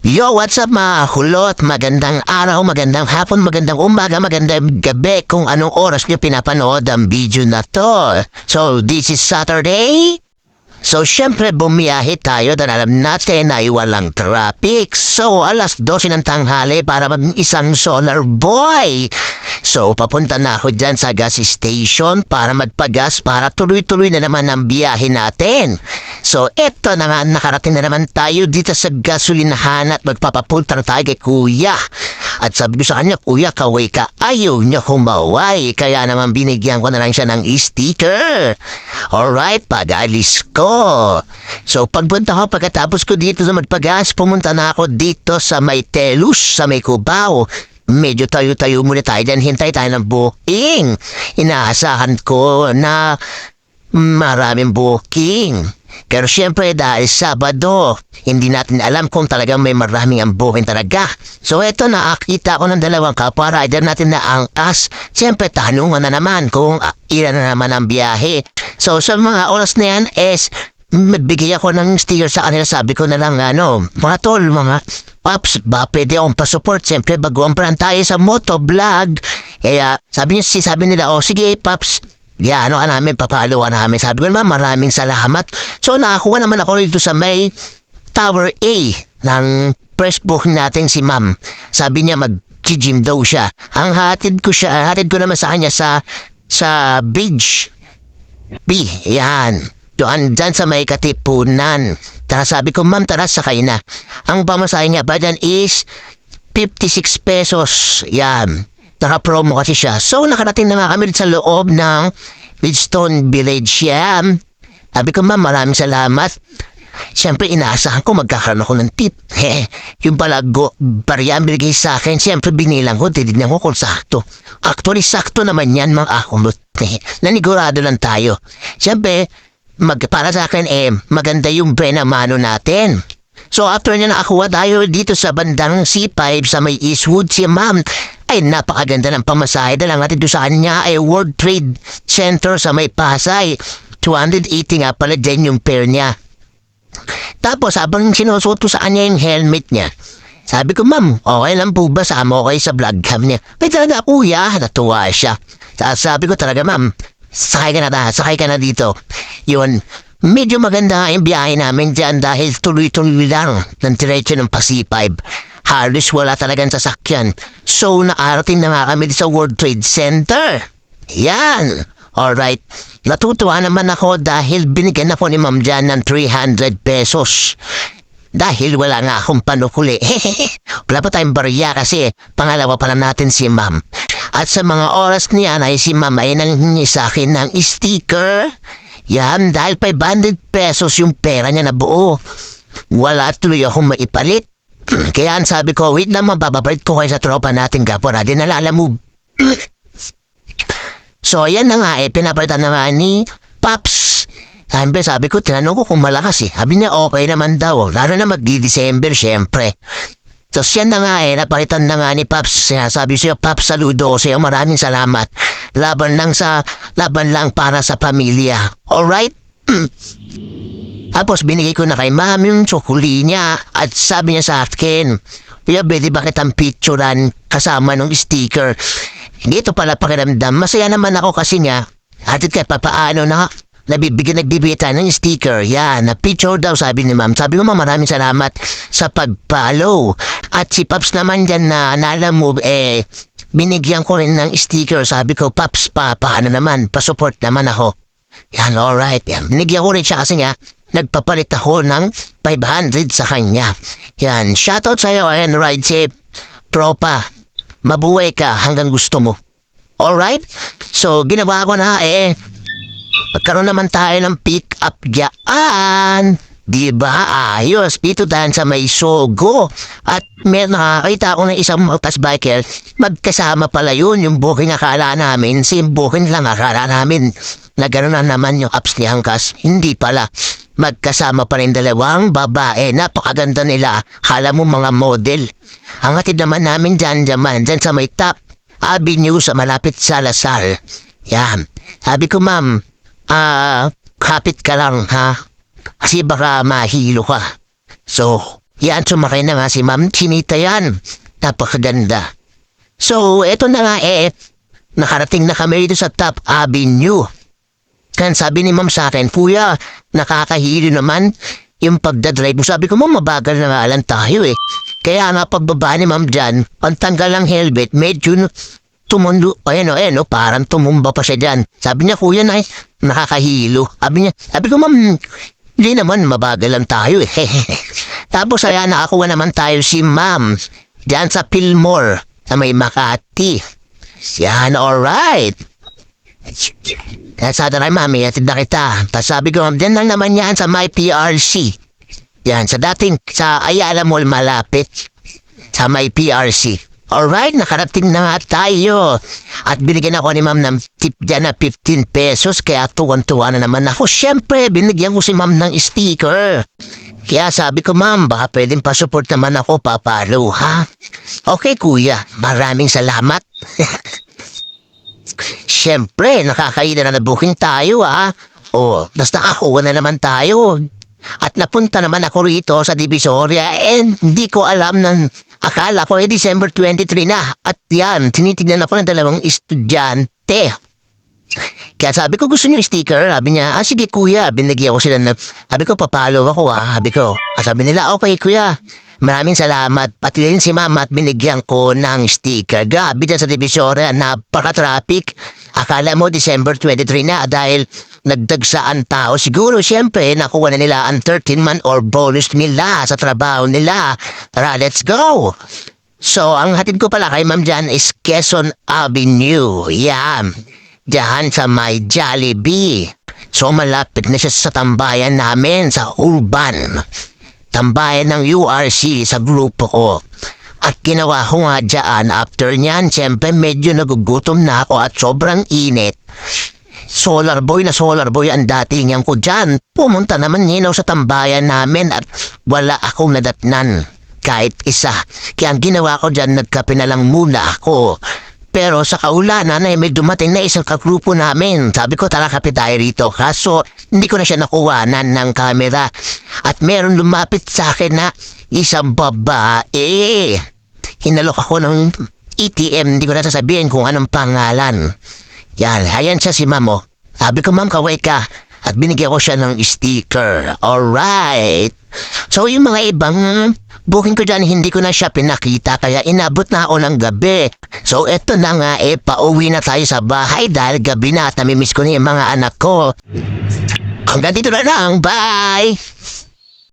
Yo, what's up mga kulot? Magandang araw, magandang hapon, magandang umaga, magandang gabi kung anong oras niyo pinapanood ang video na to. So, this is Saturday. So, syempre bumiyahe tayo dahil alam natin na walang traffic. So, alas 12 ng tanghali para maging isang solar boy. So, papunta na ako dyan sa gas station para magpagas para tuloy-tuloy na naman ang biyahe natin. So, eto na nga, nakarating na naman tayo dito sa gasolinahan at magpapapunta na tayo kay Kuya. At sabi ko sa kanya, Kuya, kaway ka. Ayaw niya humaway. Kaya naman binigyan ko na lang siya ng sticker. Alright, pag-alis ko. So, pagpunta ko, pagkatapos ko dito sa magpagas, pumunta na ako dito sa may Telus, sa may Cubao. Medyo tayo-tayo muna tayo dyan, hintay tayo ng booking. Inaasahan ko na maraming booking. Pero syempre dahil Sabado, hindi natin alam kung talagang may maraming ang booking talaga. So eto, nakakita ko ng dalawang kapwa rider natin na angkas. Syempre tanungan na naman kung ilan na naman ang biyahe. So sa mga oras na yan is magbigay ako ng sticker sa kanila. Sabi ko na lang mga tol, mga Paps, ba pwede akong pasupport? Siyempre, baguhan pa lang tayo sa motovlog. Kaya, sabi nila, sige, Paps, ano ka namin, papalo ka namin. Sabi ko naman, maraming salamat. So, nakakuha naman ako dito sa may Tower A ng press book natin si Ma'am. Sabi niya, mag-gym daw siya. Ang hatid ko naman sa kanya sa Bridge B, yan. Doon dyan sa may Katipunan. Tara, sabi ko, Ma'am, tara, sakay na. Ang pamasahe niya ba dyan is 56 pesos. Yan. Naka-promo kasi siya. So, nakarating na nga kami sa loob ng Bridgestone Village. Yan. Sabi ko, Ma'am, maraming salamat. Siyempre, inaasahan ko magkakaroon ako ng tip. Yung pala, barya binigay sa akin. Siyempre, binilang ko, titignan ko kung sakto. Actually, sakto naman yan, mga akumot. Nanigurado lang tayo. Siyempre, para sa akin maganda yung mano natin. So after niya nakakuha tayo dito sa bandang C5 sa may Eastwood, si Ma'am ay napakaganda ng pamasahe. Dala natin doon sa kanya ay World Trade Center sa may Pasay. 280 nga pala din yung pair niya. Tapos habang sinusuot ko sa kanya yung helmet niya, sabi ko, Ma'am, okay lang po ba sama ko kayo sa vlog cam niya? May talaga, Kuya, natuwa siya. Sabi ko talaga, Ma'am, sakay ka na dito. Yun, medyo maganda yung biyahe namin dyan dahil tuloy-tuloy lang ng diretso ng Pasipay. Halos wala talagang sasakyan. So, nakarating na nga kami sa World Trade Center. Yan. Alright. Natutuwa naman ako dahil binigyan ako ni Ma'am dyan ng 300 pesos. Dahil wala nga akong panukuli. Wala pa tayong barya kasi pangalawa pa lang natin si Ma'am. At sa mga oras niyan ay si Ma'am ay nanghingi sa akin ng sticker. Yan, dahil 500 pesos yung pera niya na buo. Wala tuloy akong maipalit. Kaya sabi ko, wait lang, mabababait ko kayo sa tropa natin kapwa din nalala mo. So yan na nga pinapalitan na nga ni Paps. Sabi ko, tinanong ko kung malakas Sabi niya, okay naman daw. Lalo na magdi-December, syempre. So yan na nga napalitan na nga ni Paps. Sabi siya, Paps, saludo ko sa'yo. Maraming salamat. Laban lang para sa pamilya. Alright? Tapos binigay ko na kay Ma'am yung tsokuli niya. At sabi niya sa akin, Kuya, pwede ba kitang picturean kasama ng sticker? Hindi ito pala pakiramdam. Masaya naman ako kasi nga, hatid kahit papaano na nagbibita ng sticker. Yan, na picture daw sabi ni Ma'am. Sabi ko, Ma'am, maraming salamat sa pag-follow. At si Paps naman dyan na naalam mo, binigyan ko rin ng sticker. Sabi ko, Paps, paano naman? Pasupport naman ako. Yan, alright. Yan. Binigyan ko rin siya kasi nga, nagpapalit ako ng 500 sa kanya. Yan, shoutout sa'yo and ride safe. Tropa, mabuhay ka hanggang gusto mo. Alright? So, ginawa ko na magkaroon naman tayo ng pick-up dyan. Diba? Ayos. Dito dahil sa may Sogo. At may nakakita ko ng isang motorbiker. Magkasama pala yun. Yung booking akala namin. Same booking lang akala namin. Na gano'n na naman yung apps ni Hangkas. Hindi pala. Magkasama pa rin dalawang babae. Napakaganda nila. Hala mo mga model. Ang hatid naman namin dyan sa may Top Avenue sa malapit sa Lasal. Yan. Sabi ko, Ma'am, kapit ka lang, ha? Kasi baka mahilo ka. So, Yan, sumakay na nga si Ma'am Chinita yan. Napakaganda. So, eto na nga nakarating na kami dito sa Top Avenue. Kan sabi ni Ma'am sa akin, Kuya, nakakahilo naman yung pagdadrive mo. Sabi ko, Ma'am, mabagal na nga lang tayo eh. Kaya nga pagbaba ni Ma'am dyan, pantanggal ang helmet, medyo tumundo, parang tumumba pa siya dyan. Sabi niya, Kuya, nakakahilo. Sabi ko, Ma'am, hindi naman, mabagal lang tayo eh. Tapos ayan, nakakuha naman tayo si Ma'am dyan sa Fillmore sa may Makati. Yan, alright. Kaya sa taray, Mami, atid na kita. Tapos sabi ko, Ma'am, dyan lang naman yan sa may PRC. Yan, sa Ayala Mall malapit sa may PRC. Alright, nakarating na nga tayo. At binigyan ako ni Ma'am ng tip dyan na 15 pesos. Kaya tuwan-tuwa na naman ako. Siyempre, binigyan ko si Ma'am ng sticker. Kaya sabi ko, Ma'am, baka pwedeng pa-support naman ako, papalo, ha? Okay, Kuya. Maraming salamat. Siyempre, nakakaida na booking tayo, ha? Basta nakakuha na naman tayo. At napunta naman ako rito sa Divisoria and hindi ko alam akala ko December 23 na. At yan, tinitignan ako ng dalawang estudyante. Kaya sabi ko, gusto niyo sticker? Sabi niya, sige kuya, binigyan ko sila sabi ko, papalo ako sabi nila, okay kuya, maraming salamat. Pati rin si Mama at binigyan ko ng sticker. Grabe dyan sa Divisoria, napaka-traffic. Akala mo December 23 na dahil nagdagsaan tao. Siguro siyempre nakuha na nila ang 13-month or bonus nila sa trabaho nila. Tara, let's go! So, ang hatid ko pala kay Ma'am dyan is Quezon Avenue. Yan. Diyan sa may Jollibee. So, malapit na siya sa tambayan namin sa Urban. Tambayan ng URC sa grupo ko. At ginawa ko nga dyan, after nyan, siyempre medyo nagugutom na ako at sobrang init. Solar boy ang datingan ko dyan. Pumunta naman ninaw sa tambayan namin at wala akong nadatnan. Kahit isa. Kaya ang ginawa ko dyan, nagkape na lang muna ako. Pero sa kaulanan ay may dumating na isang kagrupo namin. Sabi ko, tara kape tayo rito. Kaso, hindi ko na siya nakuhanan ng kamera. At meron lumapit sa akin na isang babae. Hinalok ako ng ATM, hindi ko na sasabihin kung anong pangalan. Yan, ayan siya si Ma'am. Sabi ko, Ma'am, kaway ka. At binigyan ko siya ng sticker. Alright. So, yung mga ibang booking ko dyan, hindi ko na siya pinakita. Kaya inabot na ako ng gabi. So, eto na nga, pauwi na tayo sa bahay dahil gabi na at namimiss ko na yung mga anak ko. Hanggang dito na lang. Bye!